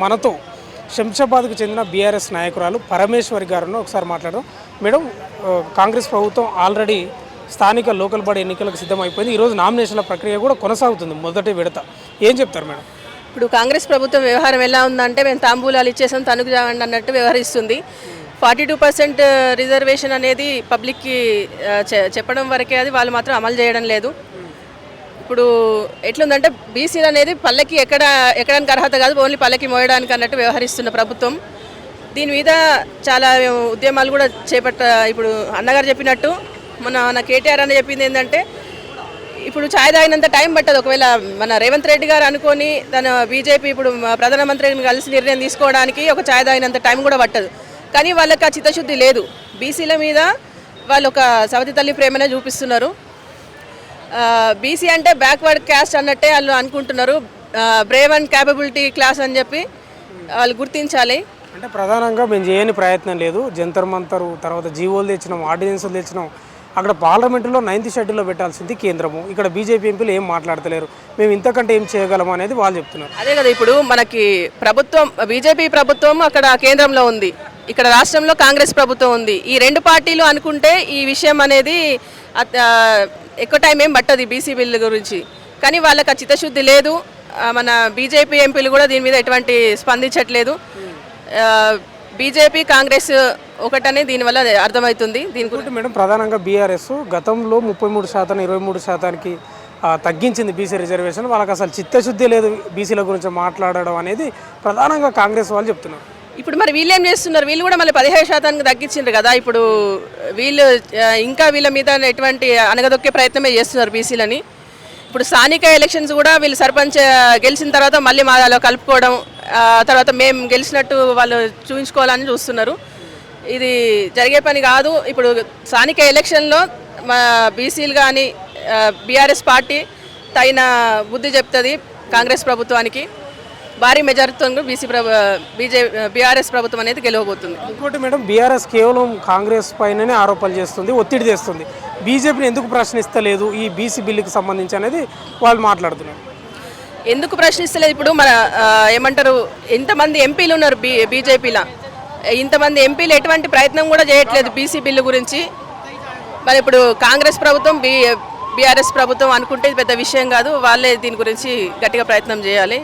మనతో శంషాబాద్కు చెందిన బీఆర్ఎస్ నాయకురాలు పరమేశ్వరి గారును ఒకసారి మాట్లాడదాం. మేడం, కాంగ్రెస్ ప్రభుత్వం ఆల్రెడీ స్థానిక లోకల్ బాడీ ఎన్నికలకు సిద్ధమైపోయింది. ఈరోజు నామినేషన్ల ప్రక్రియ కూడా కొనసాగుతుంది, మొదటి విడత. ఏం చెప్తారు మేడం? ఇప్పుడు కాంగ్రెస్ ప్రభుత్వం వ్యవహారం ఎలా ఉందంటే మేము తాంబూలాలు ఇచ్చేసాం తణుకు జాగండి అన్నట్టు వ్యవహరిస్తుంది. 42% రిజర్వేషన్ అనేది పబ్లిక్కి చెప్పడం వరకే, అది వాళ్ళు మాత్రం అమలు చేయడం లేదు. ఇప్పుడు ఎట్లుందంటే బీసీలు అనేది పల్లెకి ఎక్కడానికి అర్హత కాదు, ఓన్లీ పల్లెకి మోయడానికి అన్నట్టు వ్యవహరిస్తున్న ప్రభుత్వం. దీని మీద చాలా ఉద్యమాలు కూడా ఇప్పుడు అన్నగారు చెప్పినట్టు మన కేటీఆర్ అని చెప్పింది ఏంటంటే ఇప్పుడు ఛాయ్ తాగినంత టైం పట్టదు. ఒకవేళ మన రేవంత్ రెడ్డి గారు అనుకొని తన బీజేపీ ఇప్పుడు ప్రధానమంత్రిని కలిసి నిర్ణయం తీసుకోవడానికి ఒక ఛాయ్ తాగినంత టైం కూడా పట్టదు. కానీ వాళ్ళకి ఆ చిత్తశుద్ధి లేదు. బీసీల మీద వాళ్ళు ఒక సవతి తల్లి ప్రేమనే చూపిస్తున్నారు. బీసీ అంటే బ్యాక్వర్డ్ క్యాస్ట్ అన్నట్టే వాళ్ళు అనుకుంటున్నారు. బ్రేవ్ అండ్ క్యాపబిలిటీ క్లాస్ అని చెప్పి వాళ్ళు గుర్తించాలి. అంటే ప్రధానంగా మేము చేయని ప్రయత్నం లేదు. జంతర్ మంతరు తర్వాత జీవోలు తెచ్చినాం, ఆర్డినెన్సులు తెచ్చినాం. అక్కడ పార్లమెంటులో 9th షెడ్యూల్లో పెట్టాల్సింది కేంద్రము. ఇక్కడ బీజేపీ ఎంపీలు ఏం మాట్లాడతలేరు. మేము ఇంతకంటే ఏం చేయగలము అనేది వాళ్ళు చెప్తున్నారు. అదే కదా, ఇప్పుడు మనకి ప్రభుత్వం బీజేపీ ప్రభుత్వం అక్కడ కేంద్రంలో ఉంది, ఇక్కడ రాష్ట్రంలో కాంగ్రెస్ ప్రభుత్వం ఉంది. ఈ రెండు పార్టీలు అనుకుంటే ఈ విషయం అనేది ఎక్కువ టైం ఏం పట్టదు బీసీ బిల్లు గురించి. కానీ వాళ్ళకి ఆ చిత్తశుద్ధి లేదు. మన బీజేపీ ఎంపీలు కూడా దీని మీద ఎటువంటి స్పందించట్లేదు. బీజేపీ కాంగ్రెస్ ఒకటనే దీనివల్ల అర్థమవుతుంది. దీనికి మేడం, ప్రధానంగా బీఆర్ఎస్ గతంలో 33% 23%కి తగ్గించింది బీసీ రిజర్వేషన్. వాళ్ళకి అసలు చిత్తశుద్ధి లేదు బీసీల గురించి మాట్లాడడం అనేది ప్రధానంగా కాంగ్రెస్ వాళ్ళు చెప్తున్నారు. ఇప్పుడు మరి వీళ్ళు ఏం చేస్తున్నారు? వీళ్ళు కూడా మళ్ళీ 17% తగ్గించిండ్రు కదా. ఇప్పుడు వీళ్ళు ఇంకా వీళ్ళ మీద ఎటువంటి అనగదొక్కే ప్రయత్నమే చేస్తున్నారు బీసీలని. ఇప్పుడు స్థానిక ఎలక్షన్స్ కూడా వీళ్ళు సర్పంచ్ గెలిచిన తర్వాత మళ్ళీ మాలో కలుపుకోవడం, తర్వాత మేము గెలిచినట్టు వాళ్ళు చూపించుకోవాలని చూస్తున్నారు. ఇది జరిగే పని కాదు. ఇప్పుడు స్థానిక ఎలక్షన్లో మా బీసీలు కానీ బీఆర్ఎస్ పార్టీ తగిన బుద్ధి చెప్తుంది కాంగ్రెస్ ప్రభుత్వానికి. భారీ మెజారిటీతో బీఆర్ఎస్ ప్రభుత్వం అనేది గెలవబోతుంది. ఇంకోటి మేడం, బీఆర్ఎస్ కేవలం కాంగ్రెస్ పైననే ఆరోపణలు చేస్తుంది, ఒత్తిడి తెస్తుంది. బీజేపీని ఎందుకు ప్రశ్నిస్తలేదు ఈ బీసీ బిల్లుకి సంబంధించి అనేది వాళ్ళు మాట్లాడుతున్నారు. ఎందుకు ప్రశ్నిస్తలేదు? ఇప్పుడు మన ఏమంటారు, ఇంతమంది ఎంపీలు ఉన్నారు బీజేపీలో, ఇంతమంది ఎంపీలు ఎటువంటి ప్రయత్నం కూడా చేయట్లేదు బీసీ బిల్లు గురించి. మరి ఇప్పుడు కాంగ్రెస్ ప్రభుత్వం బీఆర్ఎస్ ప్రభుత్వం అనుకుంటే పెద్ద విషయం కాదు. వాళ్ళే దీని గురించి గట్టిగా ప్రయత్నం చేయాలి.